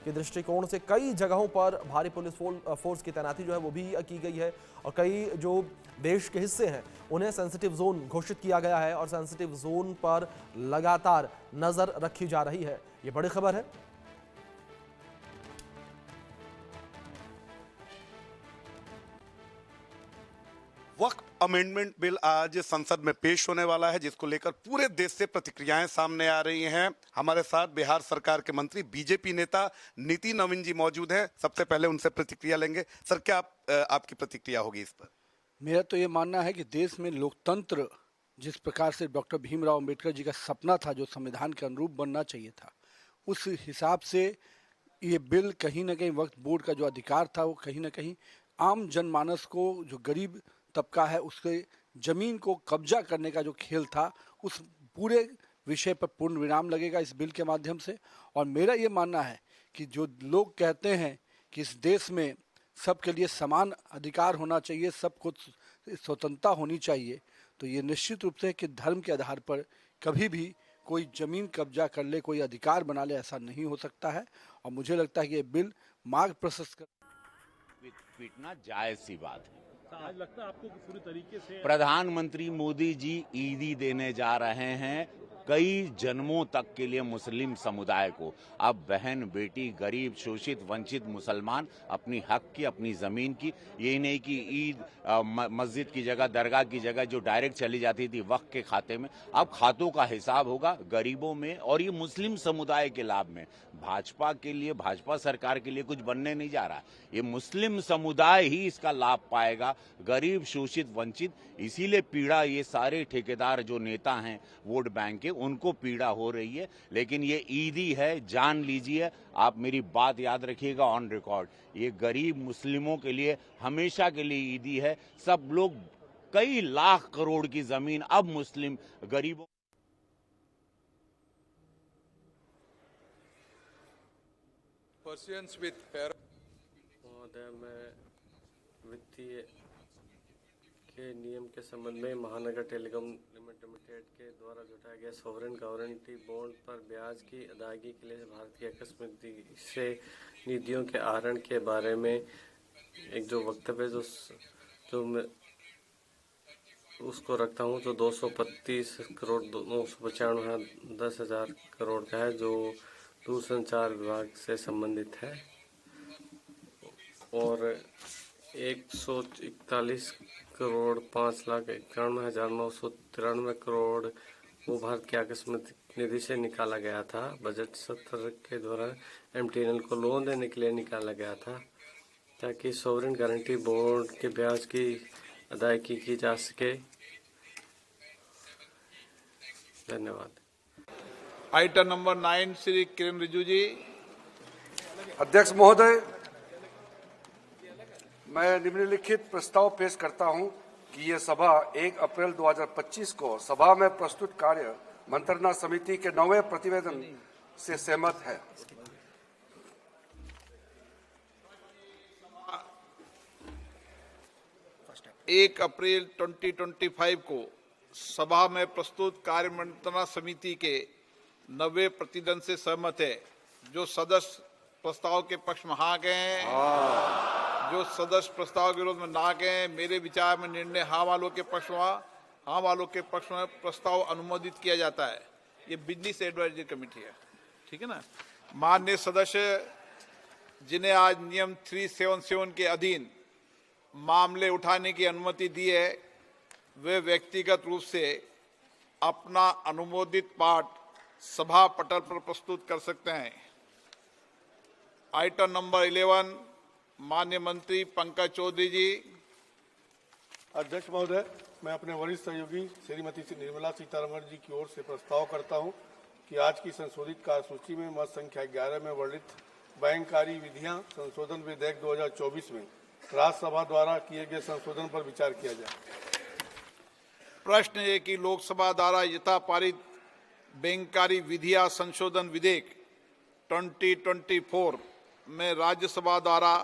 के दृष्टिकोण से कई जगहों पर भारी पुलिस फोर्स की तैनाती जो है वो भी की गई है और कई जो देश के हिस्से हैं उन्हें सेंसिटिव जोन घोषित किया गया है और सेंसिटिव जोन पर लगातार नजर रखी जा रही है। ये बड़ी खबर है। वक्फ अमेंडमेंट बिल आज संसद में पेश होने वाला है, जिसको लेकर पूरे देश से प्रतिक्रियाएं सामने आ रही हैं। हमारे साथ बिहार सरकार के मंत्री बीजेपी नेता नितिन नवीन जी मौजूद हैं। सबसे पहले उनसे प्रतिक्रिया लेंगे। सर, क्या आपकी प्रतिक्रिया होगी इस पर? मेरा तो ये मानना है कि देश में लोकतंत्र जिस प्रकार से डॉक्टर भीमराव अंबेडकर जी का सपना था, जो संविधान के अनुरूप बनना चाहिए था, उस हिसाब से ये बिल कहीं ना कहीं वक्फ बोर्ड का जो अधिकार था वो कहीं ना कहीं आम जनमानस को, जो गरीब तबका है, उसके जमीन को कब्जा करने का जो खेल था, उस पूरे विषय पर पूर्ण विराम लगेगा इस बिल के माध्यम से। और मेरा ये मानना है कि जो लोग कहते हैं कि इस देश में सबके लिए समान अधिकार होना चाहिए, सबको स्वतंत्रता होनी चाहिए, तो ये निश्चित रूप से कि धर्म के आधार पर कभी भी कोई जमीन कब्जा कर ले, कोई अधिकार बना ले, ऐसा नहीं हो सकता है। और मुझे लगता है कि ये बिल मार्ग प्रशस्त कर पीटना जायज सी बात है। आज लगता है आपको पूरी तरीके से प्रधानमंत्री मोदी जी ईदी देने जा रहे हैं कई जन्मों तक के लिए मुस्लिम समुदाय को। अब बहन, बेटी, गरीब, शोषित, वंचित मुसलमान अपनी हक की, अपनी जमीन की, यही नहीं कि ईद मस्जिद की जगह, दरगाह की जगह जो डायरेक्ट चली जाती थी वक्फ के खाते में, अब खातों का हिसाब होगा गरीबों में और ये मुस्लिम समुदाय के लाभ में। भाजपा के लिए, भाजपा सरकार के लिए कुछ बनने नहीं जा रहा। ये मुस्लिम समुदाय ही इसका लाभ पाएगा, गरीब, शोषित, वंचित। इसीलिए पीड़ा ये सारे ठेकेदार जो नेता हैं वोट बैंक के, उनको पीड़ा हो रही है। लेकिन ये ईदी है, जान लीजिए, आप मेरी बात याद रखिएगा ऑन रिकॉर्ड, ये गरीब मुस्लिमों के लिए हमेशा के लिए ईदी है। सब लोग, कई लाख करोड़ की जमीन अब मुस्लिम गरीबों। महोदय, मैं वित्तीय के नियम के संबंध में महानगर टेलीकॉम लिमिटेड के द्वारा जुटाया गया सोवरेन गारंटी बॉन्ड पर ब्याज की अदायगी के लिए भारतीय आकस्मिक से निधियों के आहरण के बारे में एक जो वक्तव्य जो मैं उसको रखता हूँ, जो 235 करोड़ 995,10,000 करोड़ का है, जो दूरसंचार विभाग से संबंधित है, और 141 करोड़ 5,91,993 करोड़ वो भारत के आकस्मिक निधि से निकाला गया था। बजट सत्र के दौरान एमटीएनएल को लोन देने के लिए निकाला गया था, ताकि सोवरेन गारंटी बोर्ड के ब्याज की अदायगी की जा सके। धन्यवाद। आइटम नंबर 9 श्री किरण रिजिजू जी। अध्यक्ष महोदय, मैं निम्नलिखित प्रस्ताव पेश करता हूं कि ये सभा 1 अप्रैल 2025 को सभा में प्रस्तुत कार्य मंत्रणा समिति के 9वें प्रतिवेदन से सहमत है। एक अप्रैल 2025 को सभा में प्रस्तुत कार्य मंत्रणा समिति के 9वें प्रतिवेदन से सहमत है। जो सदस्य प्रस्ताव के पक्ष में हाँ गए हैं, जो सदस्य प्रस्ताव के विरोध में ना गए, मेरे विचार में निर्णय हाँ वालों के पक्ष में, हाँ वालों के पक्ष में प्रस्ताव अनुमोदित किया जाता है। ये बिजनेस एडवाइजरी कमेटी है, ठीक है ना। माननीय सदस्य जिन्हें आज नियम 377 के अधीन मामले उठाने की अनुमति दी है, वे व्यक्तिगत रूप से अपना अनुमोदित पाठ सभा पटल पर प्रस्तुत कर सकते हैं। आइटम नंबर 11 माननीय मंत्री पंकज चौधरी जी। अध्यक्ष महोदय, मैं अपने वरिष्ठ सहयोगी श्रीमती निर्मला सीतारमण जी की ओर से प्रस्ताव करता हूं कि आज की संशोधित कार्यसूची में मत संख्या 11 में वर्णित बैंककारी विधियां संशोधन विधेयक 2024 में राज्यसभा द्वारा किए गए संशोधन पर विचार किया जाए। प्रश्न है कि लोकसभा द्वारा यथा पारित बैंककारी विधियां संशोधन विधेयक 2024 में राज्यसभा द्वारा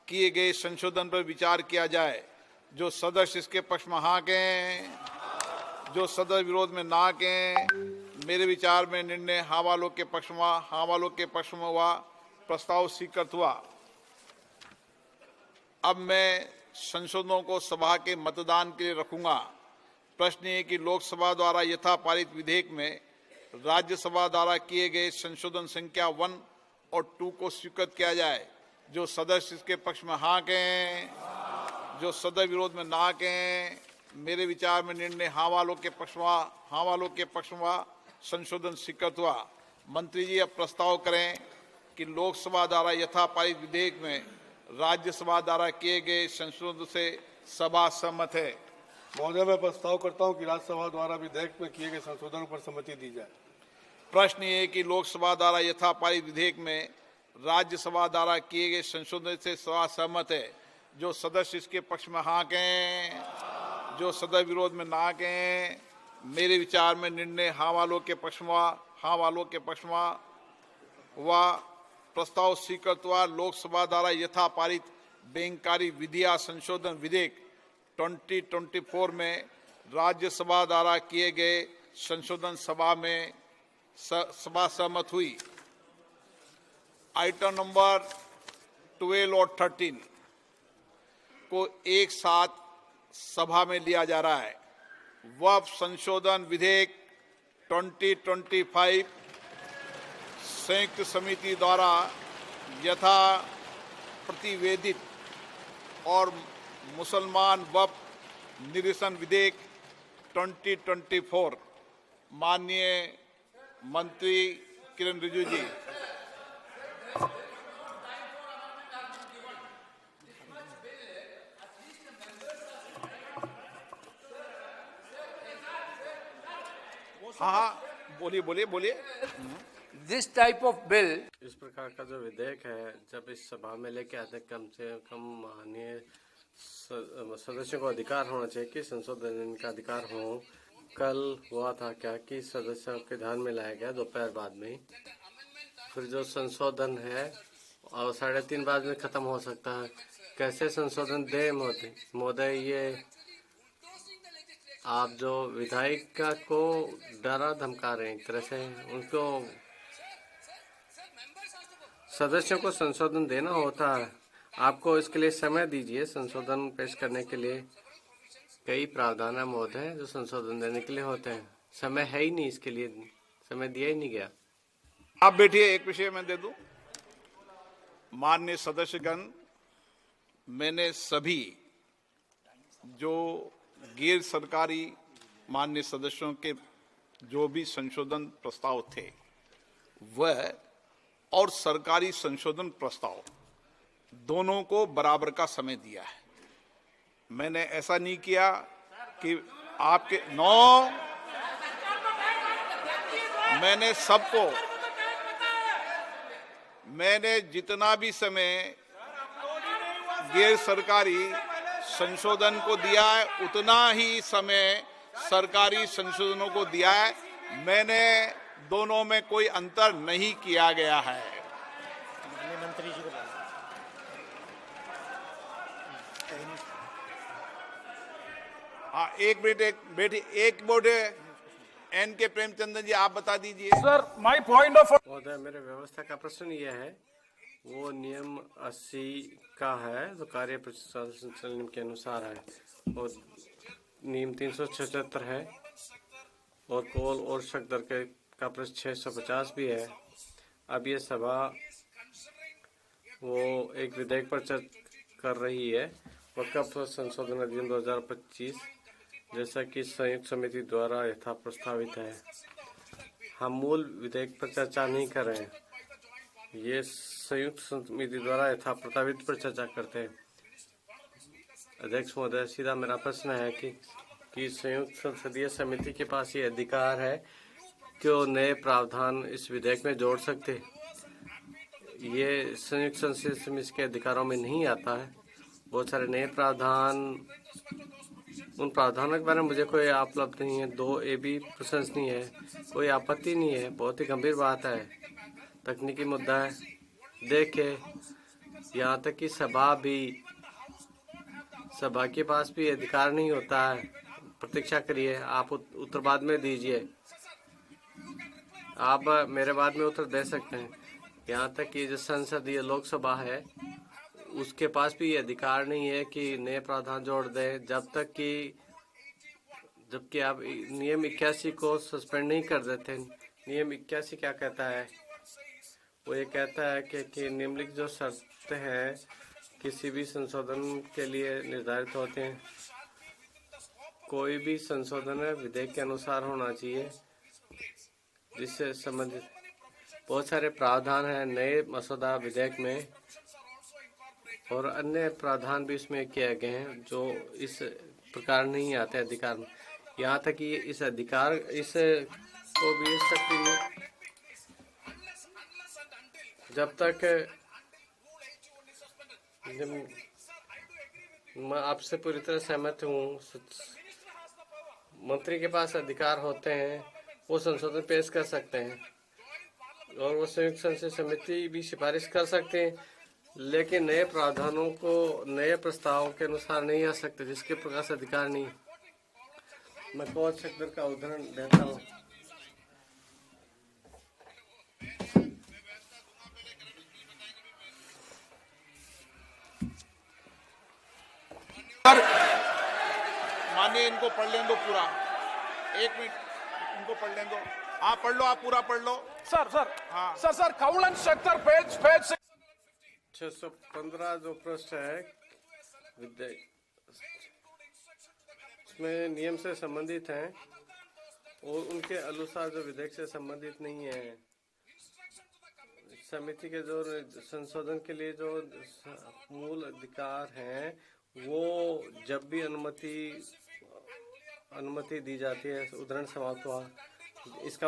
किए गए संशोधन पर विचार किया जाए। जो सदस्य इसके पक्ष में हाँ कहें, जो सदस्य विरोध में ना कहें। मेरे विचार में निर्णय हाँ वालों के पक्ष में, हाँ वालों के पक्ष में हुआ। प्रस्ताव स्वीकृत हुआ। अब मैं संशोधनों को सभा के मतदान के लिए रखूंगा। प्रश्न ये कि लोकसभा द्वारा यथा पारित विधेयक में राज्यसभा द्वारा किए गए संशोधन संख्या 1 और 2 को स्वीकृत किया जाए। जो सदस्य इसके पक्ष में हाँ कहें, जो सदस्य विरोध में ना कहें। मेरे विचार में निर्णय हाँ वालों के पक्ष में संशोधन स्वीकृत हुआ। मंत्री जी अब प्रस्ताव करें कि लोकसभा द्वारा यथा पारित विधेयक में राज्यसभा द्वारा किए गए संशोधन से सभा सहमत है। महोदय, मैं प्रस्ताव करता हूं कि राज्यसभा द्वारा विधेयक में किए गए संशोधनों पर सहमति दी जाए। प्रश्न ये है कि लोकसभा द्वारा यथा पारित विधेयक में राज्यसभा द्वारा किए गए संशोधन से सभा सहमत है। जो सदस्य इसके पक्ष में हाँ कहें, जो सदस्य विरोध में ना कहें। मेरे विचार में निर्णय हाँ वालों के पक्ष में हुआ। प्रस्ताव स्वीकृत हुआ। लोकसभा द्वारा यथा पारित बैंककारी विधियां संशोधन विधेयक 2024 में राज्यसभा द्वारा किए गए संशोधन सभा सहमत हुई। आइटम नंबर 12 और 13 को एक साथ सभा में लिया जा रहा है। वक्फ संशोधन विधेयक 2025 संयुक्त समिति द्वारा यथा प्रतिवेदित और मुसलमान वक्फ निरसन विधेयक 2024। माननीय मंत्री किरण रिजिजू जी। हाँ, बोलिए। This type of bill इस प्रकार का जो विधेयक है जब इस सभा में लेके आते कम से कम माननीय सदस्यों को अधिकार होना चाहिए कि संशोधन का अधिकार हो। कल हुआ था क्या कि सदस्यों के ध्यान में लाया गया दोपहर बाद में, फिर जो संशोधन है और 3:30 बाद में खत्म हो सकता है। कैसे संशोधन दे महोदय? ये आप जो विधायक को डरा धमका रहे हैं एक तरह से, उनको सदस्यों को संशोधन देना होता है। आपको इसके लिए समय दीजिए संशोधन पेश करने के लिए। कई प्रावधान है महोदय जो संशोधन देने के लिए होते हैं, समय है ही नहीं, इसके लिए समय दिया ही नहीं गया। आप बैठिए, एक विषय मैं दे दूं। माननीय सदस्यगण, मैंने सभी जो गैर सरकारी माननीय सदस्यों के जो भी संशोधन प्रस्ताव थे वह और सरकारी संशोधन प्रस्ताव दोनों को बराबर का समय दिया है। मैंने ऐसा नहीं किया कि आपके मैंने जितना भी समय गैर सरकारी संशोधन को दिया है उतना ही समय सरकारी संशोधनों को दिया है। मैंने दोनों में कोई अंतर नहीं किया गया है। मंत्री जी को हाँ, एक मिनट एन के प्रेमचंद्र जी, आप बता दीजिए। सर, माय पॉइंट ऑफ महोदय, मेरे व्यवस्था का प्रश्न यह है, वो नियम 80 का है जो कार्य प्रचलन के अनुसार है, और नियम 376 है, और कॉल और शक दर का प्रश्न 650 भी है। अब ये सभा वो एक विधेयक पर चर्चा कर रही है, वक्फ संशोधन अधिनियम 2025, जैसा कि संयुक्त समिति द्वारा यथा प्रस्तावित है। हम मूल विधेयक पर चर्चा नहीं कर रहे हैं, ये संयुक्त समिति द्वारा यथा प्रस्तावित पर चर्चा करते हैं। अध्यक्ष महोदय, सीधा मेरा प्रश्न है कि संयुक्त संसदीय समिति के पास ये अधिकार है कि वो नए प्रावधान इस विधेयक में जोड़ सकते। ये संयुक्त संसदीय समिति के अधिकारों में नहीं आता है। बहुत सारे नए प्रावधान, उन प्रावधानों के बारे में मुझे कोई उपलब्ध नहीं है। 2A भी प्रशंसनीय है, कोई आपत्ति नहीं है, बहुत ही गंभीर बात है, तकनीकी मुद्दा है। देखे यहाँ तक कि सभा के पास भी अधिकार नहीं होता है। प्रतीक्षा करिए, आप उत्तर बाद में दीजिए, आप मेरे बाद में उत्तर दे सकते हैं। यहाँ तक कि जो संसदीय लोकसभा है उसके पास भी ये अधिकार नहीं है कि नए प्रावधान जोड़ दे जबकि आप नियम 81 को सस्पेंड नहीं कर देते। नियम 81 क्या कहता है? वो ये कहता है कि निम्नलिखित जो शर्तें हैं किसी भी संशोधन के लिए निर्धारित होते हैं। कोई भी संशोधन विधेयक के अनुसार होना चाहिए, जिससे संबंधित बहुत सारे प्रावधान हैं नए मसौदा विधेयक में, और अन्य प्रावधान भी इसमें किए गए हैं जो इस प्रकार नहीं आते अधिकार में। यहाँ तक कि इस अधिकार को भी शक्ति नहीं, जब तक मैं आपसे पूरी तरह सहमत हूँ, मंत्री के पास अधिकार होते हैं, वो संशोधन पेश कर सकते हैं और वो संयुक्त संसदीय समिति भी सिफारिश कर सकते हैं, लेकिन नए प्रावधानों को नए प्रस्ताव के अनुसार नहीं आ सकते जिसके प्रकाश अधिकार नहीं। मैं कोर्ट सेक्टर का उदाहरण देता हूँ। मानिए, इनको पढ़ लें दो पूरा, 1 मिनट इनको पढ़ लें दो। हाँ पढ़ लो, आप पूरा पढ़ लो। सर हाँ। सर काउंट सेक्टर पेज 615 जो पृष्ठ है विधेयक, उसमें नियम से संबंधित हैं और उनके अनुसार जो विधेयक से संबंधित नहीं है। समिति के जो संशोधन के लिए जो मूल अधिकार हैं वो जब भी अनुमति दी जाती है, उदाहरण समाप्त हुआ, इसका